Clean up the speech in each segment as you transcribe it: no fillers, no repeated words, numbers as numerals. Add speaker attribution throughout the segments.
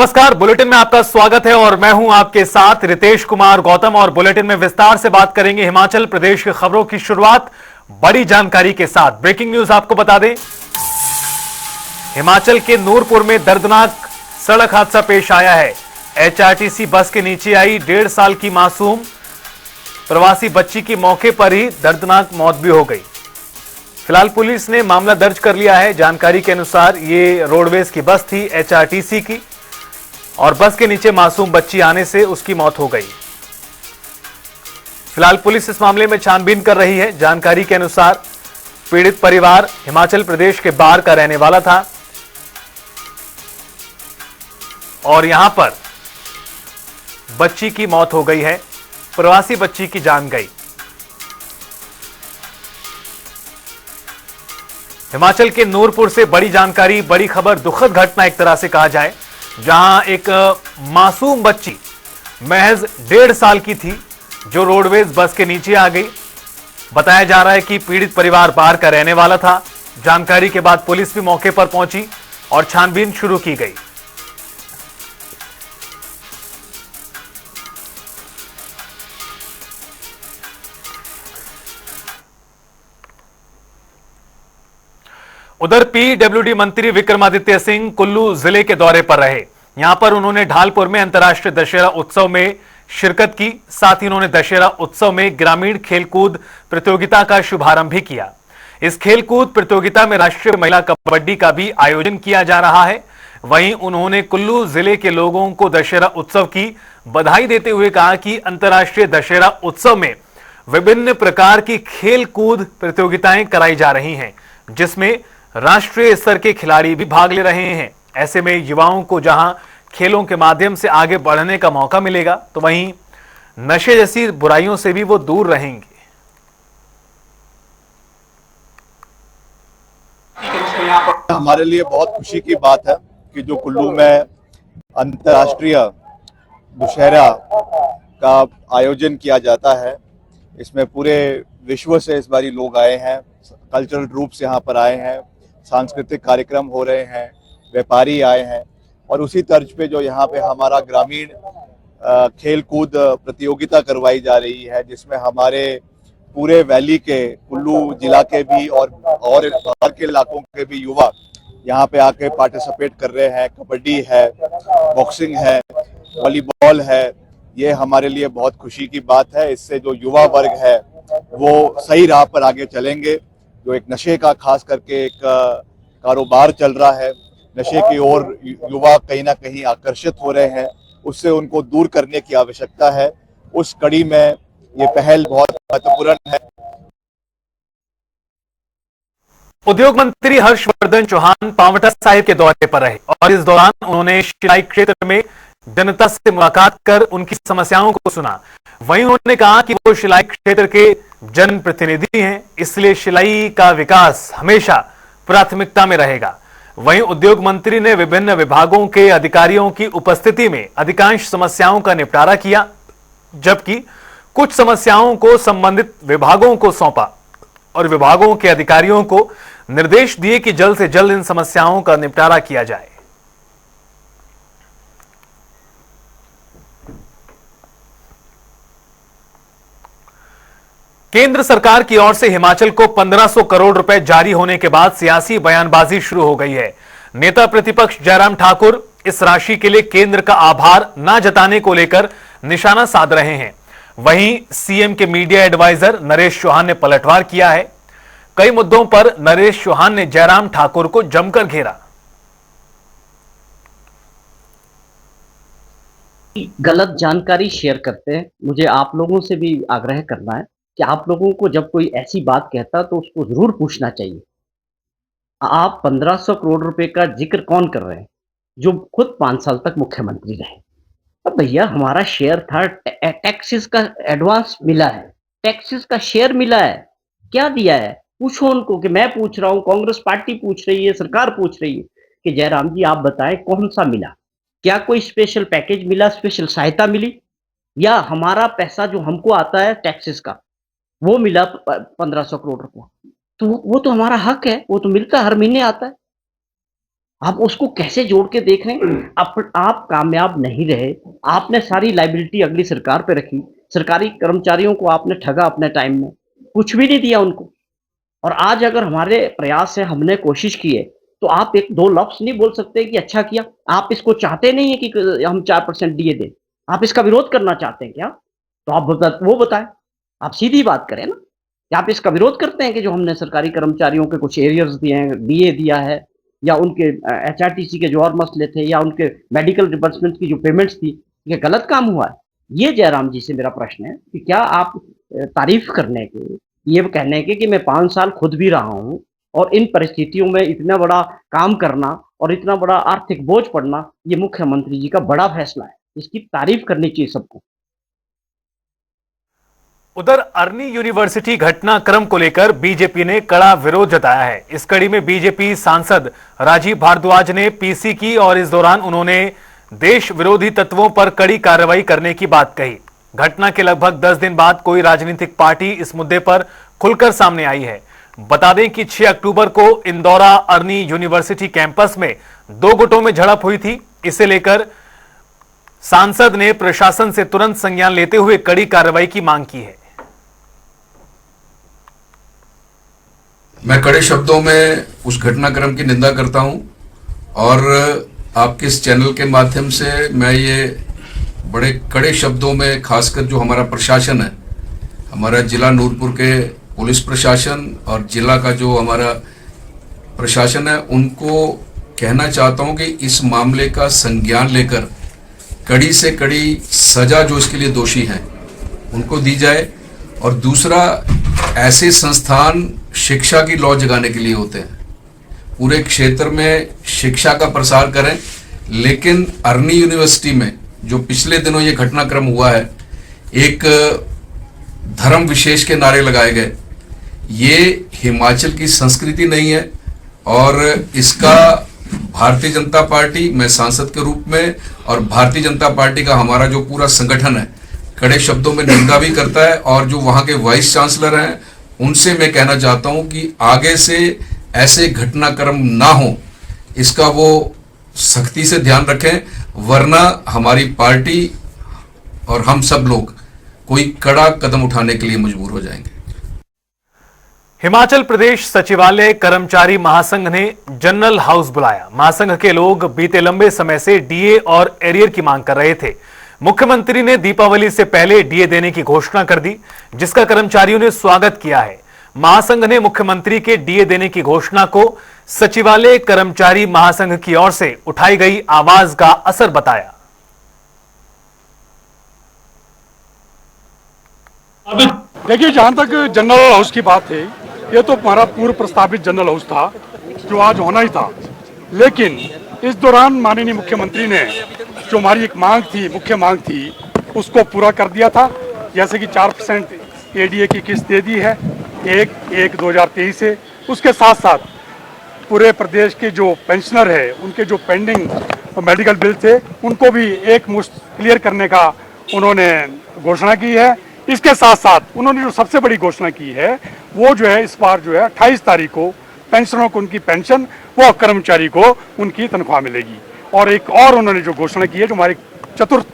Speaker 1: नमस्कार। बुलेटिन में आपका स्वागत है और मैं हूं आपके साथ रितेश कुमार गौतम। और बुलेटिन में विस्तार से बात करेंगे हिमाचल प्रदेश की खबरों की शुरुआत बड़ी जानकारी के साथ। ब्रेकिंग न्यूज आपको बता दें, हिमाचल के नूरपुर में दर्दनाक सड़क हादसा पेश आया है। एचआरटीसी बस के नीचे आई 1.5 साल की मासूम प्रवासी बच्ची की मौके पर ही दर्दनाक मौत भी हो गई। फिलहाल पुलिस ने मामला दर्ज कर लिया है। जानकारी के अनुसार ये रोडवेज की बस थी एचआरटीसी की और बस के नीचे मासूम बच्ची आने से उसकी मौत हो गई। फिलहाल पुलिस इस मामले में छानबीन कर रही है। जानकारी के अनुसार पीड़ित परिवार हिमाचल प्रदेश के बाढ़ का रहने वाला था और यहां पर बच्ची की मौत हो गई है, प्रवासी बच्ची की जान गई। हिमाचल के नूरपुर से बड़ी जानकारी, बड़ी खबर, दुखद घटना एक तरह से कहा जाए, जहां एक मासूम बच्ची महज 1.5 साल की थी जो रोडवेज बस के नीचे आ गई। बताया जा रहा है कि पीड़ित परिवार बाहर का रहने वाला था। जानकारी के बाद पुलिस भी मौके पर पहुंची और छानबीन शुरू की गई। उधर पीडब्ल्यूडी मंत्री विक्रमादित्य सिंह कुल्लू जिले के दौरे पर रहे। यहां पर उन्होंने ढालपुर में अंतर्राष्ट्रीय दशहरा उत्सव में शिरकत की। साथ ही उन्होंने दशहरा उत्सव में ग्रामीण खेलकूद प्रतियोगिता का शुभारंभ भी किया। इस खेलकूद प्रतियोगिता में राष्ट्रीय महिला कबड्डी का भी आयोजन किया जा रहा है। वहीं उन्होंने कुल्लू जिले के लोगों को दशहरा उत्सव की बधाई देते हुए कहा कि अंतर्राष्ट्रीय दशहरा उत्सव में विभिन्न प्रकार की खेलकूद प्रतियोगिताएं कराई जा रही हैं, जिसमें राष्ट्रीय स्तर के खिलाड़ी भी भाग ले रहे हैं। ऐसे में युवाओं को जहां खेलों के माध्यम से आगे बढ़ने का मौका मिलेगा, तो वहीं नशे जैसी बुराइयों से भी वो दूर रहेंगे।
Speaker 2: हमारे लिए बहुत खुशी की बात है कि जो कुल्लू में अंतर्राष्ट्रीय दशहरा का आयोजन किया जाता है, इसमें पूरे विश्व से इस बारी लोग आए हैं, कल्चरल रूप से यहाँ पर आए हैं, सांस्कृतिक कार्यक्रम हो रहे हैं, व्यापारी आए हैं और उसी तर्ज पे जो यहाँ पे हमारा ग्रामीण खेल कूद प्रतियोगिता करवाई जा रही है, जिसमें हमारे पूरे वैली के, कुल्लू जिला के भी और बाहर के इलाकों के भी युवा यहाँ पे आके पार्टिसिपेट कर रहे हैं। कबड्डी है, बॉक्सिंग है, वॉलीबॉल है। ये हमारे लिए बहुत खुशी की बात है। इससे जो युवा वर्ग है वो सही राह पर आगे चलेंगे। जो एक नशे का खास करके एक कारोबार चल रहा है, नशे की ओर युवा कहीं ना कहीं आकर्षित हो रहे हैं, उससे उनको दूर करने की आवश्यकता है। उस कड़ी में ये पहल बहुत महत्वपूर्ण है।
Speaker 1: उद्योग मंत्री हर्षवर्धन चौहान पांवटा साहिब के दौरे पर रहे और इस दौरान उन्होंने शिलाई क्षेत्र में जनता से मुलाकात कर उनकी समस्याओं को सुना। वहीं उन्होंने कहा कि वो शिलाई क्षेत्र के जनप्रतिनिधि हैं, इसलिए शिलाई का विकास हमेशा प्राथमिकता में रहेगा। वहीं उद्योग मंत्री ने विभिन्न विभागों के अधिकारियों की उपस्थिति में अधिकांश समस्याओं का निपटारा किया, जबकि कुछ समस्याओं को संबंधित विभागों को सौंपा और विभागों के अधिकारियों को निर्देश दिए कि जल्द से जल्द इन समस्याओं का निपटारा किया जाए। केंद्र सरकार की ओर से हिमाचल को 1500 करोड़ रुपए जारी होने के बाद सियासी बयानबाजी शुरू हो गई है। नेता प्रतिपक्ष जयराम ठाकुर इस राशि के लिए केंद्र का आभार न जताने को लेकर निशाना साध रहे हैं। वहीं सीएम के मीडिया एडवाइजर नरेश चौहान ने पलटवार किया है। कई मुद्दों पर नरेश चौहान ने जयराम ठाकुर को जमकर घेरा।
Speaker 3: गलत जानकारी शेयर करते हैं। मुझे आप लोगों से भी आग्रह करना है कि आप लोगों को जब कोई ऐसी बात कहता तो उसको जरूर पूछना चाहिए। आप 1500 करोड़ रुपए का जिक्र कौन कर रहे हैं, जो खुद 5 साल तक मुख्यमंत्री रहे। अब भैया हमारा शेयर था, टैक्सेस का एडवांस मिला है, टैक्सेस का शेयर मिला है, क्या दिया है पूछो उनको। कि मैं पूछ रहा हूँ, कांग्रेस पार्टी पूछ रही है, सरकार पूछ रही है कि जयराम जी आप बताएं कौन सा मिला, क्या कोई स्पेशल पैकेज मिला, स्पेशल सहायता मिली, या हमारा पैसा जो हमको आता है टैक्सेस का वो मिला 1500 करोड़ रुपया। तो वो तो हमारा हक है, वो तो मिलता हर महीने आता है। आप उसको कैसे जोड़ के देख रहे हैं? आप कामयाब नहीं रहे, आपने सारी लायबिलिटी अगली सरकार पे रखी, सरकारी कर्मचारियों को आपने ठगा अपने टाइम में, कुछ भी नहीं दिया उनको। और आज अगर हमारे प्रयास से हमने कोशिश की है, तो आप 1-2 लफ्ज़ नहीं बोल सकते कि अच्छा किया। आप इसको चाहते नहीं है कि हम 4% डीए दें, आप इसका विरोध करना चाहते हैं क्या? तो आप वो बताएँ, आप सीधी बात करें ना, कि आप इसका विरोध करते हैं कि जो हमने सरकारी कर्मचारियों के कुछ एरियर्स दिए हैं, डीए दिया है या उनके एचआरटीसी के जो और मसले थे या उनके मेडिकल रिबर्समेंट की जो पेमेंट्स थी, ये गलत काम हुआ है? ये जयराम जी से मेरा प्रश्न है कि क्या आप तारीफ़ करने के, ये कहने के कि मैं 5 साल खुद भी रहा हूँ और इन परिस्थितियों में इतना बड़ा काम करना और इतना बड़ा आर्थिक बोझ पड़ना, ये मुख्यमंत्री जी का बड़ा फैसला है। इसकी तारीफ़ करनी चाहिए सबको।
Speaker 1: उधर अरनी यूनिवर्सिटी घटनाक्रम को लेकर बीजेपी ने कड़ा विरोध जताया है। इस कड़ी में बीजेपी सांसद राजीव भारद्वाज ने पीसी की और इस दौरान उन्होंने देश विरोधी तत्वों पर कड़ी कार्रवाई करने की बात कही। घटना के लगभग 10 दिन बाद कोई राजनीतिक पार्टी इस मुद्दे पर खुलकर सामने आई है। बता दें कि 6 अक्टूबर को इंदौरा अरनी यूनिवर्सिटी कैंपस में 2 गुटों में झड़प हुई थी। इसे लेकर सांसद ने प्रशासन से तुरंत संज्ञान लेते हुए कड़ी कार्रवाई की मांग की है।
Speaker 4: मैं कड़े शब्दों में उस घटनाक्रम की निंदा करता हूं और आपके इस चैनल के माध्यम से मैं ये बड़े कड़े शब्दों में, खासकर जो हमारा प्रशासन है, हमारा जिला नूरपुर के पुलिस प्रशासन और जिला का जो हमारा प्रशासन है, उनको कहना चाहता हूं कि इस मामले का संज्ञान लेकर कड़ी से कड़ी सजा जो इसके लिए दोषी हैं उनको दी जाए। और दूसरा, ऐसे संस्थान शिक्षा की लौ जगाने के लिए होते हैं, पूरे क्षेत्र में शिक्षा का प्रसार करें, लेकिन अरनी यूनिवर्सिटी में जो पिछले दिनों ये घटनाक्रम हुआ है, एक धर्म विशेष के नारे लगाए गए, ये हिमाचल की संस्कृति नहीं है और इसका भारतीय जनता पार्टी, मैं सांसद के रूप में, और भारतीय जनता पार्टी का हमारा जो पूरा संगठन है, कड़े शब्दों में निंदा भी करता है। और जो वहाँ के वाइस चांसलर हैं, उनसे मैं कहना चाहता हूँ कि आगे से ऐसे घटनाक्रम ना हो, इसका वो सख्ती से ध्यान रखें, वरना हमारी पार्टी और हम सब लोग कोई कड़ा कदम उठाने के लिए मजबूर हो जाएंगे।
Speaker 1: हिमाचल प्रदेश सचिवालय कर्मचारी महासंघ ने जनरल हाउस बुलाया। महासंघ के लोग बीते लंबे समय से डीए और एरियर की मांग कर रहे थे। मुख्यमंत्री ने दीपावली से पहले डीए देने की घोषणा कर दी, जिसका कर्मचारियों ने स्वागत किया है। महासंघ ने मुख्यमंत्री के डीए देने की घोषणा को सचिवालय कर्मचारी महासंघ की ओर से उठाई गई आवाज का असर बताया।
Speaker 5: अभी देखिए, जहां तक जनरल हाउस की बात है, ये तो हमारा पूर्व प्रस्तावित जनरल हाउस था जो आज होना ही था, लेकिन इस दौरान माननीय मुख्यमंत्री ने जो हमारी एक मांग थी, मुख्य मांग थी, उसको पूरा कर दिया था। जैसे कि 4% एडीए की किस्त दे दी है 1/1/2023 से। उसके साथ साथ पूरे प्रदेश के जो पेंशनर है, उनके जो पेंडिंग मेडिकल बिल थे, उनको भी एक मुश्त क्लियर करने का उन्होंने घोषणा की है। इसके साथ साथ उन्होंने जो सबसे बड़ी घोषणा की है, वो जो है इस बार जो है 28 तारीख को पेंशनरों को उनकी पेंशन, वो कर्मचारी को उनकी तनख्वाह मिलेगी। और एक और उन्होंने जो घोषणा की है, जो हमारे चतुर्थ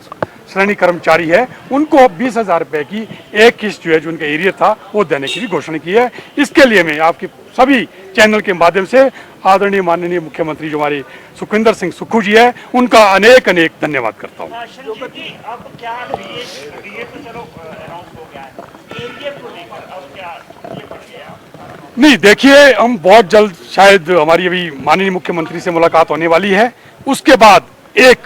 Speaker 5: श्रेणी कर्मचारी है, उनको 20,000 रुपए की एक किस्त जो है, जो उनका एरियर था, वो देने की भी घोषणा की है। इसके लिए मैं आपके सभी चैनल के माध्यम से आदरणीय माननीय मुख्यमंत्री जो हमारे सुखविंदर सिंह सुक्खू जी है, उनका अनेक अनेक धन्यवाद करता हूँ। नहीं, देखिए, हम बहुत जल्द शायद हमारी अभी माननीय मुख्यमंत्री से मुलाकात होने वाली है। उसके बाद एक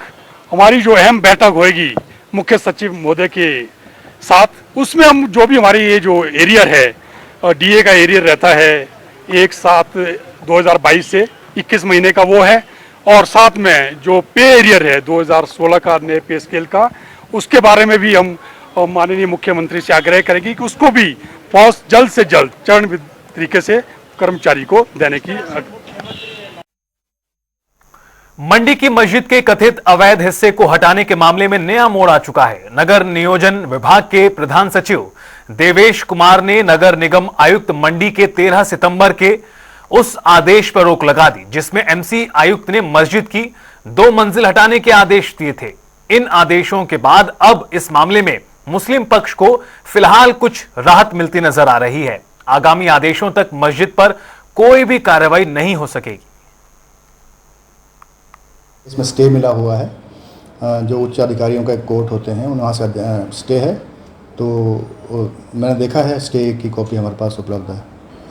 Speaker 5: हमारी जो अहम बैठक होगी मुख्य सचिव महोदय के साथ, उसमें हम जो भी हमारी ये जो एरियर है, डीए का एरियर रहता है 1/7/2022 से 21 महीने का वो है, और साथ में जो पे एरियर है 2016 का नए पे स्केल का, उसके बारे में भी हम माननीय मुख्यमंत्री से आग्रह करेंगे कि उसको भी बहुत जल्द से जल्द चरणबद्ध तरीके से कर्मचारी को देने की।
Speaker 1: मंडी की मस्जिद के कथित अवैध हिस्से को हटाने के मामले में नया मोड़ आ चुका है। नगर नियोजन विभाग के प्रधान सचिव देवेश कुमार ने नगर निगम आयुक्त मंडी के 13 सितंबर के उस आदेश पर रोक लगा दी जिसमें एमसी आयुक्त ने मस्जिद की 2 मंजिल हटाने के आदेश दिए थे। इन आदेशों के बाद अब इस मामले में मुस्लिम पक्ष को फिलहाल कुछ राहत मिलती नजर आ रही है। आगामी आदेशों तक मस्जिद पर कोई भी कार्रवाई नहीं हो सकेगी।
Speaker 6: इसमें स्टे मिला हुआ है, जो उच्च अधिकारियों का एक कोर्ट होते हैं वहाँ से स्टे है, तो मैंने देखा है, स्टे की कॉपी हमारे पास उपलब्ध है।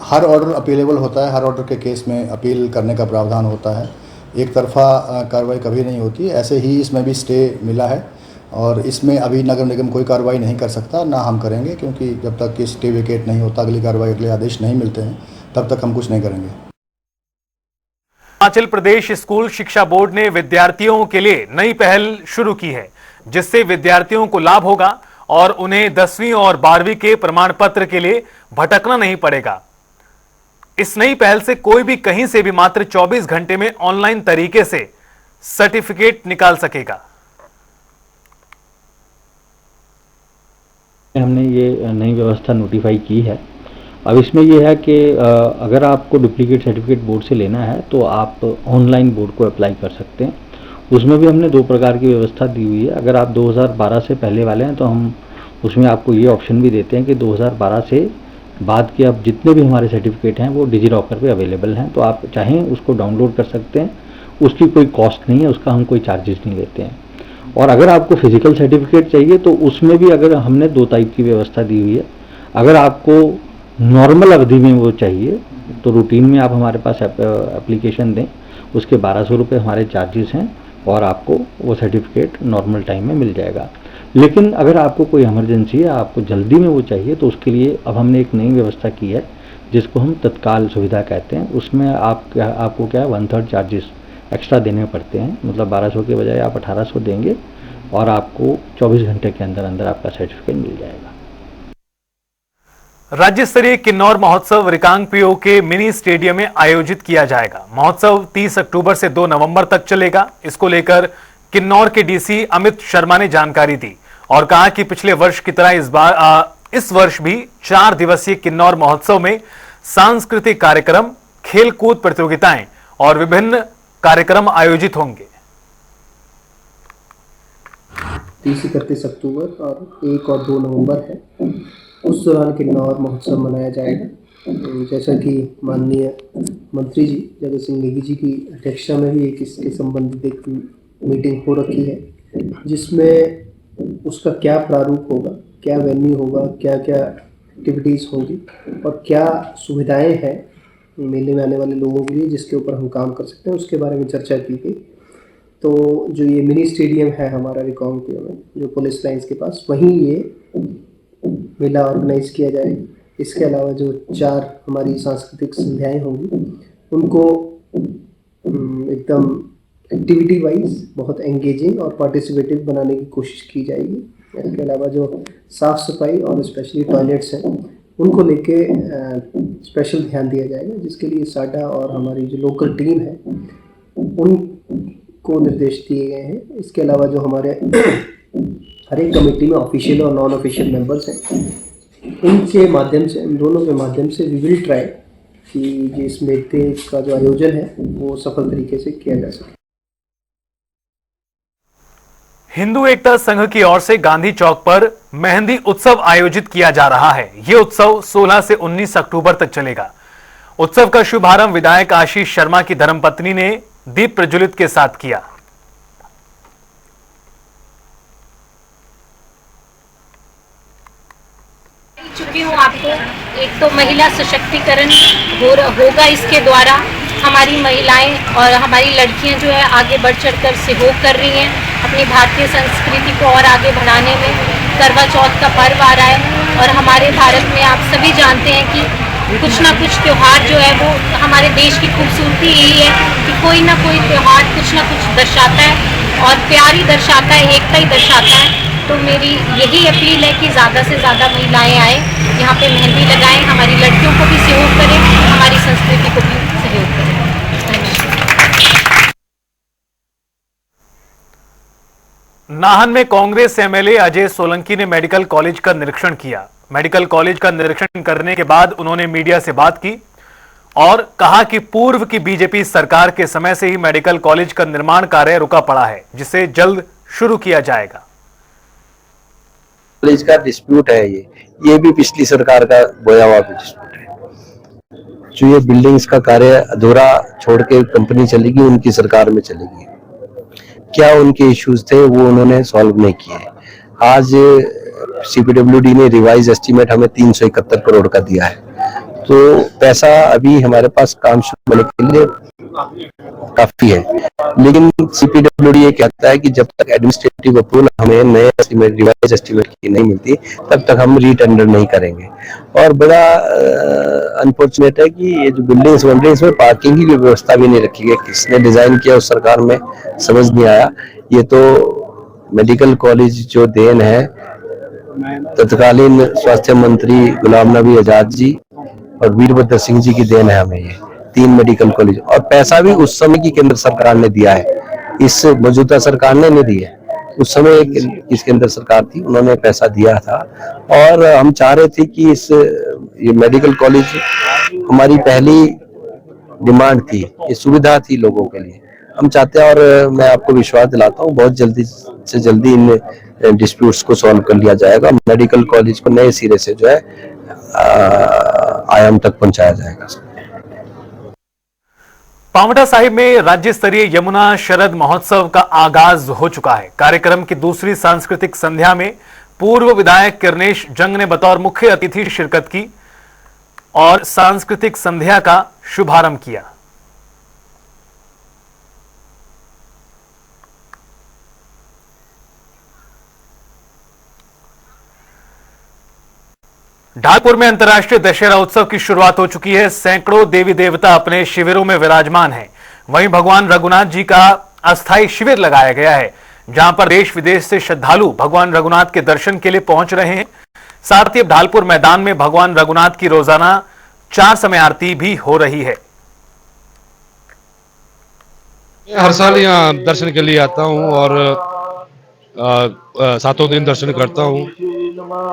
Speaker 6: हर ऑर्डर अपीलेबल होता है, हर ऑर्डर के केस में अपील करने का प्रावधान होता है, एक तरफा कार्रवाई कभी नहीं होती। ऐसे ही इसमें भी स्टे मिला है और इसमें अभी नगर निगम कोई कार्रवाई नहीं कर सकता, ना हम करेंगे, क्योंकि जब तक कि स्टे वेकेट नहीं होता, अगली कार्रवाई, अगले आदेश नहीं मिलते हैं, तब तक हम कुछ नहीं करेंगे।
Speaker 1: हिमाचल प्रदेश स्कूल शिक्षा बोर्ड ने विद्यार्थियों के लिए नई पहल शुरू की है, जिससे विद्यार्थियों को लाभ होगा और उन्हें 10वीं और 12वीं के प्रमाण पत्र के लिए भटकना नहीं पड़ेगा। इस नई पहल से कोई भी कहीं से भी मात्र 24 घंटे में ऑनलाइन तरीके से सर्टिफिकेट निकाल सकेगा।
Speaker 7: हमने ये नई व्यवस्था नोटिफाई की है। अब इसमें ये है कि अगर आपको डुप्लीकेट सर्टिफिकेट बोर्ड से लेना है तो आप ऑनलाइन बोर्ड को अप्लाई कर सकते हैं। उसमें भी हमने 2 प्रकार की व्यवस्था दी हुई है। अगर आप 2012 से पहले वाले हैं तो हम उसमें आपको ये ऑप्शन भी देते हैं कि 2012 से बाद के अब जितने भी हमारे सर्टिफिकेट हैं वो डिजीलॉकर पे अवेलेबल हैं, तो आप चाहें उसको डाउनलोड कर सकते हैं। उसकी कोई कॉस्ट नहीं है, उसका हम कोई चार्जेस नहीं लेते हैं। और अगर आपको फिजिकल सर्टिफिकेट चाहिए तो उसमें भी अगर हमने 2 टाइप की व्यवस्था दी हुई है। अगर आपको नॉर्मल अवधि में वो चाहिए तो रूटीन में आप हमारे पास एप्लीकेशन दें, उसके 1200 रुपये हमारे चार्जेस हैं और आपको वो सर्टिफिकेट नॉर्मल टाइम में मिल जाएगा। लेकिन अगर आपको कोई इमरजेंसी है, आपको जल्दी में वो चाहिए, तो उसके लिए अब हमने एक नई व्यवस्था की है जिसको हम तत्काल सुविधा कहते हैं। उसमें आपको क्या है 1/3 चार्जेस एक्स्ट्रा देने पड़ते हैं, मतलब 1200 के बजाय आप 1800 देंगे और आपको 24 घंटे के अंदर अंदर आपका सर्टिफिकेट मिल जाएगा।
Speaker 1: राज्य स्तरीय किन्नौर महोत्सव रिकांगपिओ के मिनी स्टेडियम में आयोजित किया जाएगा। महोत्सव 30 अक्टूबर से 2 नवंबर तक चलेगा। इसको लेकर किन्नौर के डीसी अमित शर्मा ने जानकारी दी और कहा कि पिछले वर्ष की तरह इस वर्ष भी 4 दिवसीय किन्नौर महोत्सव में सांस्कृतिक कार्यक्रम, खेलकूद प्रतियोगिताएं और विभिन्न कार्यक्रम आयोजित होंगे।
Speaker 8: 30-31 अक्टूबर और 1 और 2 नवंबर है, उस दौरान किन्नौर महोत्सव मनाया जाएगा। जैसा कि माननीय मंत्री जी जगत सिंह नेगी जी की अध्यक्षता में भी एक इसके संबंधित एक मीटिंग हो रखी है, जिसमें उसका क्या प्रारूप होगा, क्या वेन्यू होगा, क्या क्या एक्टिविटीज़ होंगी और क्या सुविधाएं हैं मेले में आने वाले लोगों के लिए, जिसके ऊपर हम काम कर सकते हैं, उसके बारे में चर्चा की गई। तो जो ये मिनी स्टेडियम है हमारा रिकांगपिओ में, जो पुलिस लाइंस के पास, वहीं ये मेला ऑर्गेनाइज किया जाएगा। इसके अलावा जो 4 हमारी सांस्कृतिक संध्याएं होंगी, उनको एकदम एक्टिविटी वाइज बहुत एंगेजिंग और पार्टिसिपेटिव बनाने की कोशिश की जाएगी। इसके अलावा जो साफ़ सफाई और स्पेशली टॉयलेट्स हैं, उनको लेके स्पेशल ध्यान दिया जाएगा, जिसके लिए साडा और हमारी जो लोकल टीम है उनको निर्देश दिए गए हैं। इसके अलावा जो हमारे हर एक कमेटी में ऑफिशियल और नॉन ऑफिशियल मेंबर्स हैं, इनके माध्यम से, इन दोनों के माध्यम से वी विल ट्राई कि इस मेले का जो आयोजन है वो सफल तरीके से किया जा सके।
Speaker 1: हिंदू एकता संघ की ओर से गांधी चौक पर मेहंदी उत्सव आयोजित किया जा रहा है। यह उत्सव 16 से 19 अक्टूबर तक चलेगा। उत्सव का शुभारंभ विधायक आशीष शर्मा की धर्मपत्नी ने दीप प्रज्वलित के साथ किया।
Speaker 9: चुकी हूँ आपको, एक तो महिला सशक्तिकरण होगा, इसके द्वारा हमारी महिलाएं और हमारी लड़कियां जो है आगे बढ़ चढ़कर सहयोग कर रही हैं अपनी भारतीय संस्कृति को और आगे बढ़ाने में। करवा चौथ का पर्व आ रहा है और हमारे भारत में आप सभी जानते हैं कि कुछ ना कुछ त्यौहार जो है वो हमारे देश की खूबसूरती यही है कि कोई ना कोई त्यौहार कुछ ना कुछ दर्शाता है और प्यार ही दर्शाता है, एकता ही दर्शाता है। तो मेरी यही अपील है कि ज़्यादा से ज़्यादा महिलाएं आएँ, यहाँ पे मेहंदी लगाएं, हमारी लड़कियों को भी सहयोग करें, हमारी संस्कृति को भी सहयोग करें।
Speaker 1: नाहन में कांग्रेस एमएलए अजय सोलंकी ने मेडिकल कॉलेज का निरीक्षण किया। मेडिकल कॉलेज का निरीक्षण करने के बाद उन्होंने मीडिया से बात की। और कहा कि पूर्व की बीजेपी सरकार के समय से ही मेडिकल कॉलेज का निर्माण कार्य रुका पड़ा है, जिसे जल्द शुरू किया जाएगा।
Speaker 10: कॉलेज का डिस्प्यूट है, ये भी पिछली सरकार का बोया हुआ डिस्प्यूट है। जो ये बिल्डिंग्स का कार्य अधूरा छोड़ के कंपनी चलेगी, उनकी सरकार में चलेगी। क्या उनके इश्यूज थे वो उन्होंने सॉल्व नहीं किए। आज सीपीडब्ल्यूडी ने रिवाइज एस्टीमेट हमें 371 करोड़ का दिया है, तो पैसा अभी हमारे पास काम शुरू होने के लिए काफी है। लेकिन सीपीडब्ल्यूडी ये कहता है कि जब तक एडमिनिस्ट्रेटिव अप्रूवल हमें नए एस्टीमेट रिवाइज एस्टीमेट की नहीं मिलती, तब तक हम रीटेंडर नहीं करेंगे। और बड़ा अनफॉर्चुनेट है कि ये जो बिल्डिंग्स बन रही है इसमें पार्किंग की व्यवस्था भी नहीं रखी गई। किसने डिजाइन किया उस सरकार में समझ नहीं आया। ये तो मेडिकल कॉलेज जो देन है तत्कालीन स्वास्थ्य मंत्री गुलाम नबी आजाद जी और वीरभद्र सिंह जी की देन है हमें ये 3 मेडिकल कॉलेज। और पैसा भी उस समय की केंद्र सरकार ने दिया है, इस मौजूदा सरकार ने नहीं दिया। उस समय इस केंद्र सरकार थी, उन्होंने पैसा दिया था। और हम चाह रहे थे कि ये मेडिकल कॉलेज हमारी पहली डिमांड थी, ये सुविधा थी लोगों के लिए। हम चाहते हैं और मैं आपको विश्वास दिलाता हूँ बहुत जल्दी से जल्दी इन डिस्प्यूट्स को सॉल्व कर लिया जाएगा। मेडिकल कॉलेज को नए सिरे से जो है आयाम तक पहुंचाया जाएगा।
Speaker 1: पांवटा साहिब में राज्य स्तरीय यमुना शरद महोत्सव का आगाज हो चुका है। कार्यक्रम की दूसरी सांस्कृतिक संध्या में पूर्व विधायक किरनेश जंग ने बतौर मुख्य अतिथि शिरकत की और सांस्कृतिक संध्या का शुभारंभ किया। ढालपुर में अंतर्राष्ट्रीय दशहरा उत्सव की शुरुआत हो चुकी है। सैकड़ों देवी देवता अपने शिविरों में विराजमान हैं। वहीं भगवान रघुनाथ जी का अस्थायी शिविर लगाया गया है, जहां पर देश विदेश से श्रद्धालु भगवान रघुनाथ के दर्शन के लिए पहुंच रहे हैं। साथ ही अब ढालपुर मैदान में भगवान रघुनाथ की रोजाना 4 समय आरती भी हो रही है।
Speaker 11: हर साल यहाँ दर्शन के लिए आता हूँ और 7 दिन दर्शन करता हूँ।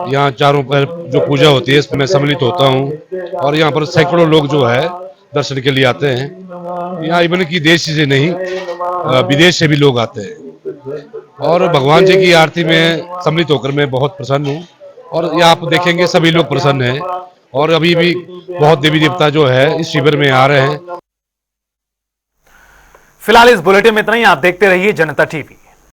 Speaker 11: यहाँ चारों पर जो पूजा होती है इसमें मैं सम्मिलित होता हूँ और यहाँ पर सैकड़ों लोग जो है दर्शन के लिए आते हैं। यहाँ इवन की देश से नहीं विदेश से भी लोग आते हैं और भगवान जी की आरती में सम्मिलित होकर मैं बहुत प्रसन्न हूँ। और यहाँ आप देखेंगे सभी लोग प्रसन्न हैं और अभी भी बहुत देवी देवता जो है इस शिविर में आ रहे हैं।
Speaker 1: फिलहाल इस बुलेटिन में इतना ही। आप देखते रहिए जनता टीवी।